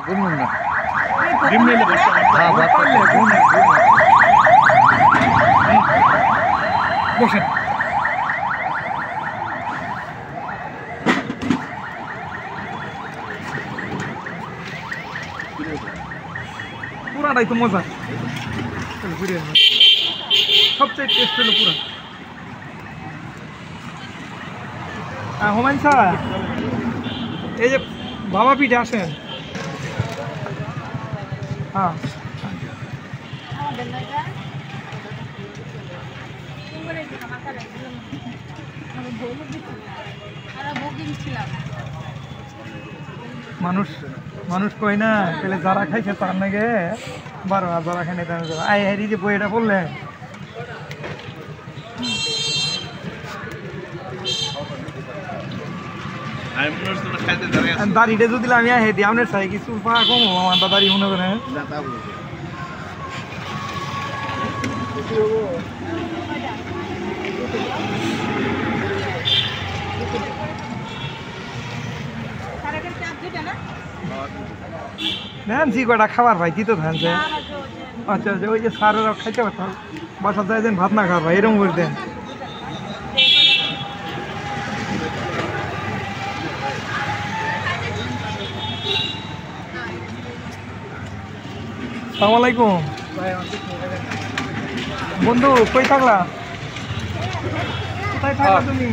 ঘুমুন না ডিম নিলে হ্যাঁ ভাত পারলে ঘুম বসেন পুরাটাই তো মজা সবচেয়ে টেস্ট হলো পুরা হুমায়ুন স্যার এই যে বাবা পিঠে আসেন হ্যাঁ মানুষ মানুষ কই না তাহলে যারা খাইছে তার নাকি 12 যারা খাই না আই হারি যে বইটা বললেন দাড়িটা যদি আমি হেঁটে আপনার চাই কিছু পা কম আমার দাদারি মনে করে নেন জি কটা খাবার ভাই কি তো ধানছে আচ্ছা আচ্ছা ওই যে সারেরা খাইতে পারতাম বাসা যায় দেন ভাত না খাওয়ার ভাই এরকম করে দেন আসসালামু আলাইকুম বন্ধু কই থাকলা কোথায় থাকলা তুমি